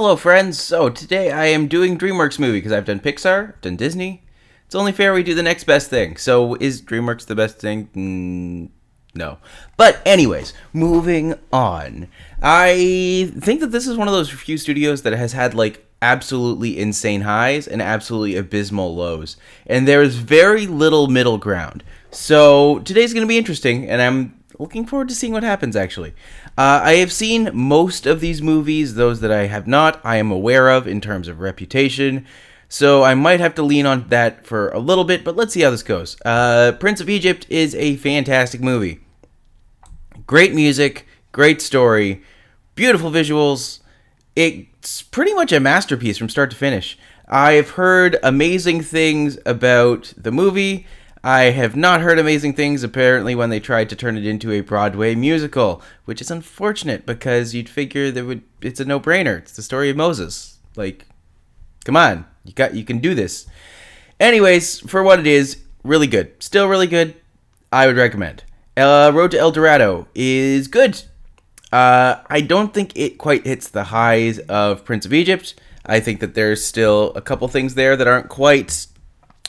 Hello, friends. So today I am doing DreamWorks movie because I've done Pixar, I've done Disney. It's only fair we do the next best thing. So is DreamWorks the best thing? No. But anyways, moving on. I think that this is one of those few studios that has had like absolutely insane highs and absolutely abysmal lows. And there's very little middle ground. So today's going to be interesting, and I'm looking forward to seeing what happens, actually. I have seen most of these movies. Those that I have not, I am aware of in terms of reputation. So I might have to lean on that for a little bit, but let's see how this goes. Prince of Egypt is a fantastic movie. Great music, great story, beautiful visuals. It's pretty much a masterpiece from start to finish. I've heard amazing things about the movie. I have not heard amazing things, apparently, when they tried to turn it into a Broadway musical, which is unfortunate because you'd figure it's a no-brainer. It's the story of Moses. Like, come on, you can do this. Anyways, for what it is, really good. Still really good. I would recommend. Road to El Dorado is good. I don't think it quite hits the highs of Prince of Egypt. I think that there's still a couple things there that aren't quite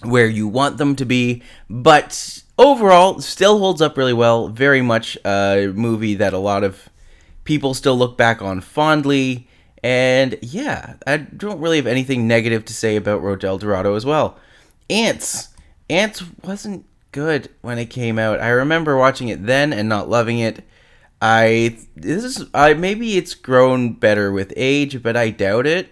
where you want them to be, but overall still holds up really well. Very much a movie that a lot of people still look back on fondly, and yeah, I don't really have anything negative to say about Road to El Dorado as well. Ants wasn't good when it came out. I remember watching it then and not loving it. Maybe it's grown better with age, but I doubt it.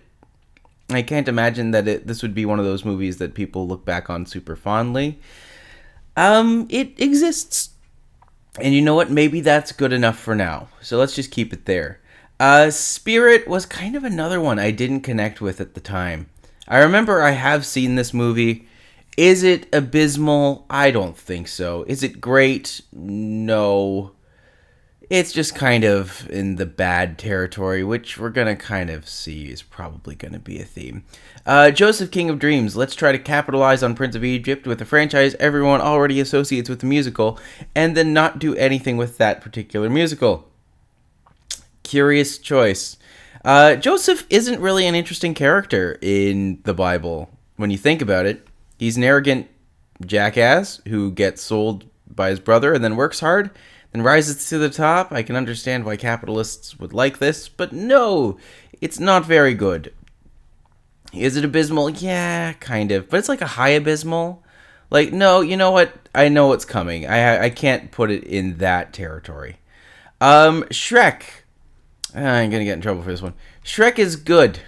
I can't imagine that this would be one of those movies that people look back on super fondly. It exists. And you know what? Maybe that's good enough for now. So let's just keep it there. Spirit was kind of another one I didn't connect with at the time. I remember I have seen this movie. Is it abysmal? I don't think so. Is it great? No. It's just kind of in the bad territory, which we're going to kind of see is probably going to be a theme. Joseph, King of Dreams. Let's try to capitalize on Prince of Egypt with a franchise everyone already associates with the musical, and then not do anything with that particular musical. Curious choice. Joseph isn't really an interesting character in the Bible, when you think about it. He's an arrogant jackass who gets sold by his brother and then works hard and rises to the top. I can understand why capitalists would like this, but no, it's not very good. Is it abysmal? Yeah, kind of, but it's like a high abysmal. Like, no, you know what? I know what's coming. I can't put it in that territory. Shrek. I'm gonna get in trouble for this one. Shrek is good.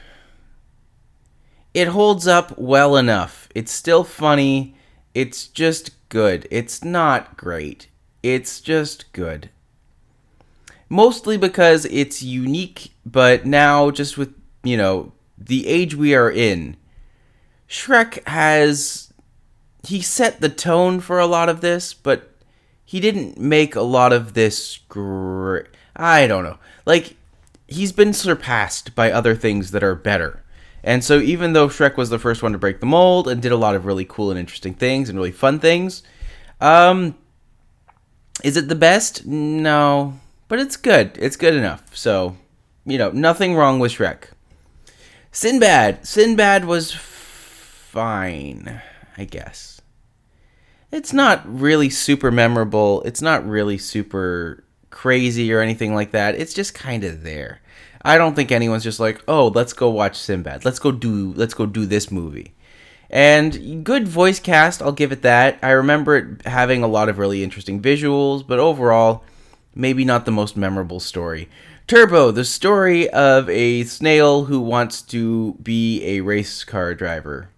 It holds up well enough. It's still funny. It's just good. It's not great. It's just good. Mostly because it's unique, but now just with, the age we are in, Shrek he set the tone for a lot of this, but he didn't make a lot of this great. I don't know. Like, he's been surpassed by other things that are better. And so even though Shrek was the first one to break the mold and did a lot of really cool and interesting things and really fun things, is it the best? No. But it's good. It's good enough. So, nothing wrong with Shrek. Sinbad. Sinbad was fine, I guess. It's not really super memorable. It's not really super crazy or anything like that. It's just kind of there. I don't think anyone's just like, oh, let's go watch Sinbad. Let's go do this movie. And good voice cast, I'll give it that. I remember it having a lot of really interesting visuals, but overall, maybe not the most memorable story. Turbo, the story of a snail who wants to be a race car driver.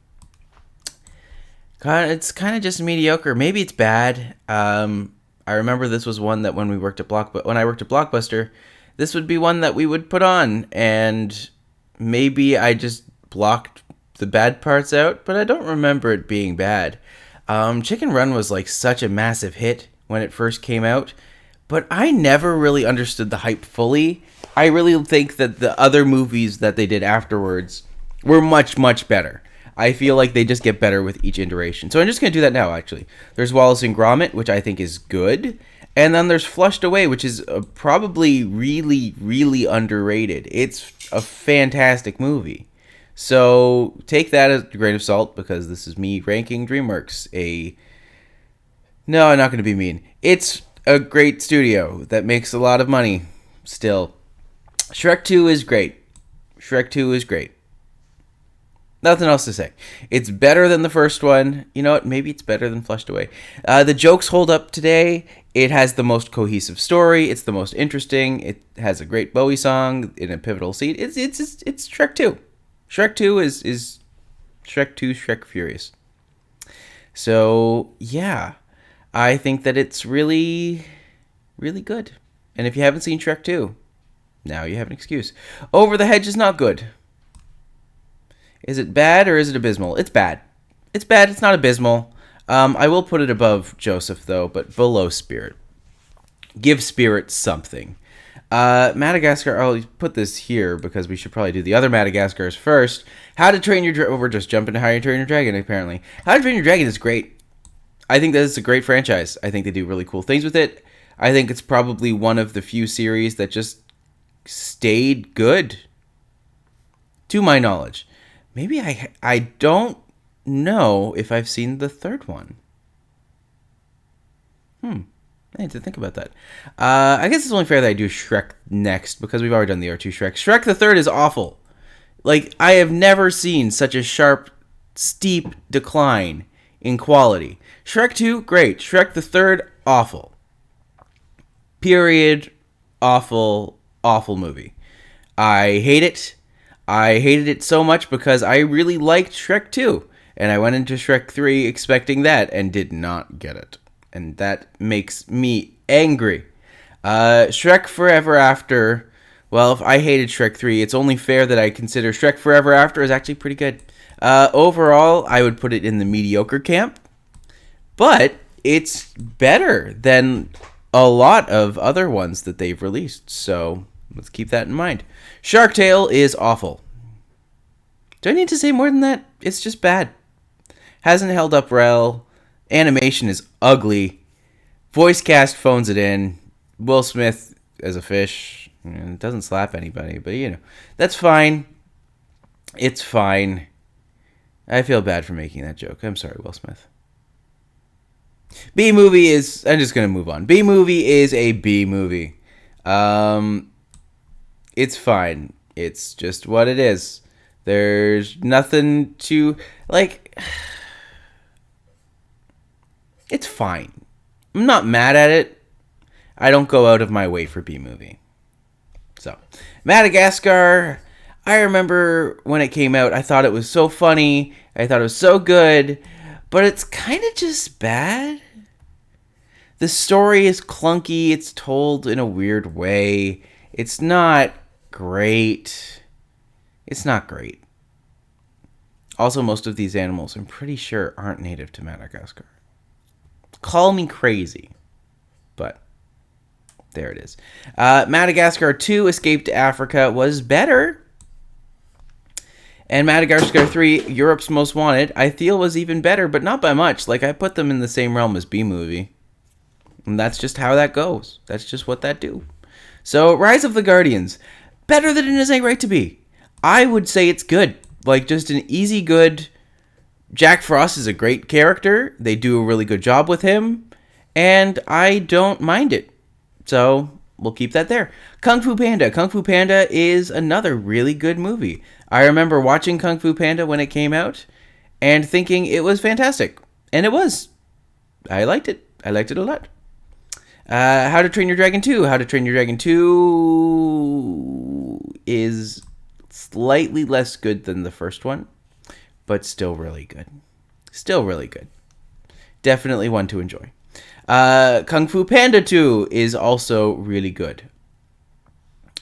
It's kind of just mediocre. Maybe it's bad. I remember this was one that when I worked at Blockbuster, this would be one that we would put on, and maybe I just blocked the bad parts out, but I don't remember it being bad. Chicken Run was like such a massive hit when it first came out, but I never really understood the hype fully. I really think that the other movies that they did afterwards were much, much better. I feel like they just get better with each iteration. So I'm just going to do that now, actually. There's Wallace and Gromit, which I think is good. And then there's Flushed Away, which is probably really, really underrated. It's a fantastic movie. So take that as a grain of salt, because this is me ranking DreamWorks. No, I'm not going to be mean. It's a great studio that makes a lot of money still. Shrek 2 is great. Shrek 2 is great. Nothing else to say. It's better than the first one. You know what? Maybe it's better than Flushed Away. The jokes hold up today. It has the most cohesive story. It's the most interesting. It has a great Bowie song in a pivotal scene. It's Shrek 2. Shrek 2 is Shrek 2, Shrek Furious. So, yeah. I think that it's really, really good. And if you haven't seen Shrek 2, now you have an excuse. Over the Hedge is not good. Is it bad or is it abysmal? It's bad. It's bad. It's not abysmal. I will put it above Joseph, though, but below Spirit. Give Spirit something. Madagascar, I'll put this here because we should probably do the other Madagascars first. How to Train Your Dragon. We're just jumping to How to Train Your Dragon, apparently. How to Train Your Dragon is great. I think that it's a great franchise. I think they do really cool things with it. I think it's probably one of the few series that just stayed good, to my knowledge. Maybe I don't know if I've seen the third one. I need to think about that. I guess it's only fair that I do Shrek next, because we've already done the other two Shrek. Shrek the third is awful. Like, I have never seen such a sharp, steep decline in quality. Shrek 2, great. Shrek the third, awful. Period. Awful, awful movie. I hate it. I hated it so much because I really liked Shrek 2. And I went into Shrek 3 expecting that and did not get it. And that makes me angry. Shrek Forever After. Well, if I hated Shrek 3, it's only fair that I consider Shrek Forever After is actually pretty good. Overall, I would put it in the mediocre camp. But it's better than a lot of other ones that they've released. So let's keep that in mind. Shark Tale is awful. Do I need to say more than that? It's just bad. Hasn't held up well. Animation is ugly. Voice cast phones it in. Will Smith as a fish. It doesn't slap anybody, but you know. That's fine. It's fine. I feel bad for making that joke. I'm sorry, Will Smith. B-movie is... I'm just going to move on. B-movie is a B-movie. It's fine. It's just what it is. There's nothing to... Like... It's fine. I'm not mad at it. I don't go out of my way for B-movie. So, Madagascar... I remember when it came out, I thought it was so funny. I thought it was so good. But it's kind of just bad. The story is clunky. It's told in a weird way. It's not great. It's not great. Also, most of these animals, I'm pretty sure, aren't native to Madagascar. Call me crazy. But there it is. Madagascar 2, Escape to Africa, was better. And Madagascar 3, Europe's Most Wanted, I feel was even better, but not by much. Like, I put them in the same realm as B-movie. And that's just how that goes. That's just what that do. So, Rise of the Guardians. Better than it has a right to be. I would say it's good. Like, just an easy good. Jack Frost is a great character. They do a really good job with him. And I don't mind it. So, we'll keep that there. Kung Fu Panda. Kung Fu Panda is another really good movie. I remember watching Kung Fu Panda when it came out and thinking it was fantastic. And it was. I liked it. I liked it a lot. How to Train Your Dragon 2. How to Train Your Dragon 2 is slightly less good than the first one, but still really good. Still really good. Definitely one to enjoy. Kung Fu Panda 2 is also really good.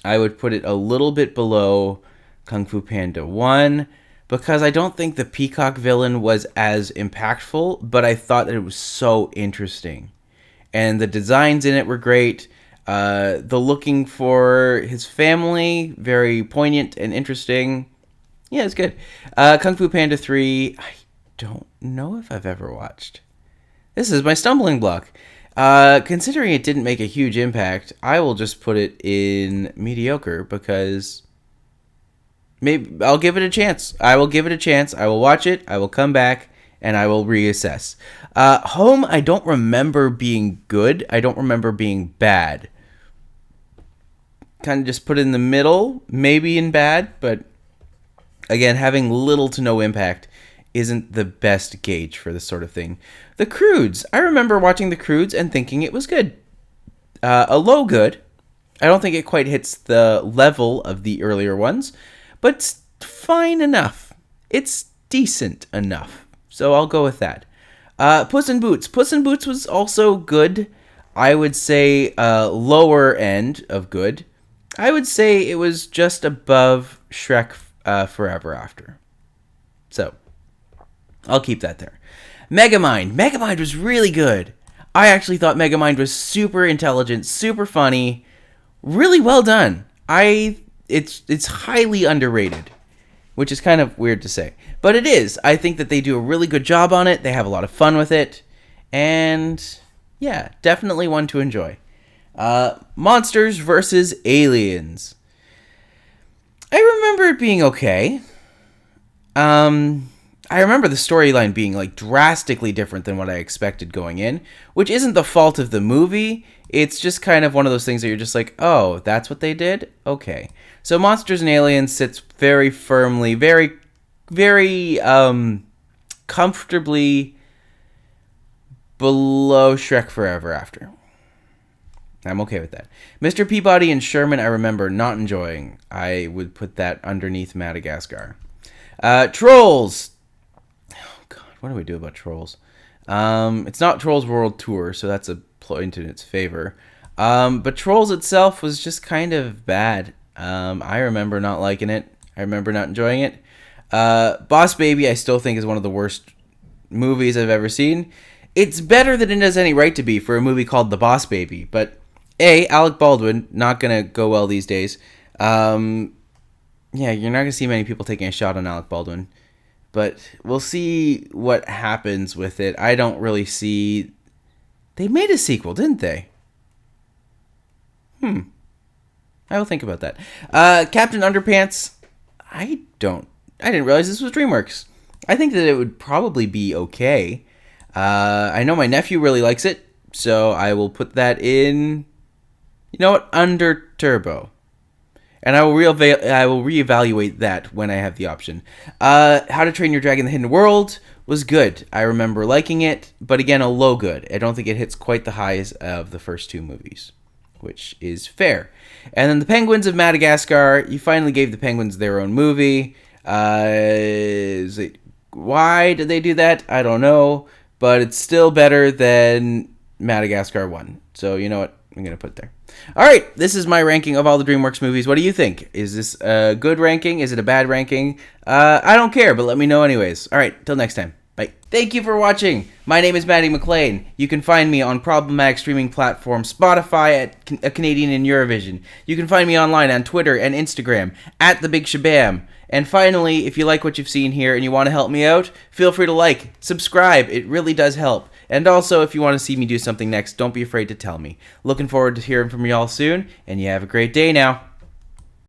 I would put it a little bit below Kung Fu Panda 1 because I don't think the peacock villain was as impactful, but I thought that it was so interesting. And the designs in it were great. The looking for his family, very poignant and interesting. Yeah, it's good. Kung Fu Panda 3, I don't know if I've ever watched. This is my stumbling block. Considering it didn't make a huge impact, I will just put it in mediocre because maybe I'll give it a chance. I will give it a chance. I will watch it. I will come back and I will reassess. Home, I don't remember being good. I don't remember being bad. Kind of just put it in the middle, maybe in bad, but again, having little to no impact isn't the best gauge for this sort of thing. The Croods. I remember watching The Croods and thinking it was good. A low good. I don't think it quite hits the level of the earlier ones, but it's fine enough. It's decent enough. So I'll go with that. Puss and Boots. Puss and Boots was also good. I would say lower end of good. I would say it was just above Shrek Forever After. So I'll keep that there. Megamind. Megamind was really good. I actually thought Megamind was super intelligent, super funny, really well done. It's highly underrated, which is kind of weird to say, but it is. I think that they do a really good job on it. They have a lot of fun with it, and yeah, definitely one to enjoy. Monsters versus Aliens. I remember it being okay. I remember the storyline being like drastically different than what I expected going in, which isn't the fault of the movie. It's just kind of one of those things that you're just like, oh, that's what they did? Okay. So Monsters and Aliens sits very firmly, very, very comfortably below Shrek Forever After. I'm okay with that. Mr. Peabody and Sherman, I remember not enjoying. I would put that underneath Madagascar. Trolls. Oh, God, what do we do about Trolls? It's not Trolls World Tour, so that's a point in its favor. But Trolls itself was just kind of bad. I remember not liking it. I remember not enjoying it. Boss Baby, I still think is one of the worst movies I've ever seen. It's better than it has any right to be for a movie called The Boss Baby, but Alec Baldwin, not gonna go well these days. Yeah, you're not gonna see many people taking a shot on Alec Baldwin, but we'll see what happens with it. I don't really see. They made a sequel, didn't they? I will think about that. Captain Underpants. I didn't realize this was DreamWorks. I think that it would probably be okay. I know my nephew really likes it, so I will put that in. You know what? Under Turbo. And I will reevaluate that when I have the option. How to Train Your Dragon: The Hidden World was good. I remember liking it, but again, a low good. I don't think it hits quite the highs of the first two movies, which is fair. And then The Penguins of Madagascar. You finally gave the Penguins their own movie. Why did they do that? I don't know, but it's still better than Madagascar 1. So you know what? I'm going to put it there. All right, this is my ranking of all the DreamWorks movies. What do you think? Is this a good ranking? Is it a bad ranking? I don't care, but let me know anyways. All right, till next time. Bye. Thank you for watching. My name is Matti McLean. You can find me on problematic streaming platform Spotify at A Canadian in Eurovision. You can find me online on Twitter and Instagram at The Big Shabam. And finally, if you like what you've seen here and you want to help me out, feel free to like, subscribe. It really does help. And also, if you want to see me do something next, don't be afraid to tell me. Looking forward to hearing from y'all soon, and you have a great day now.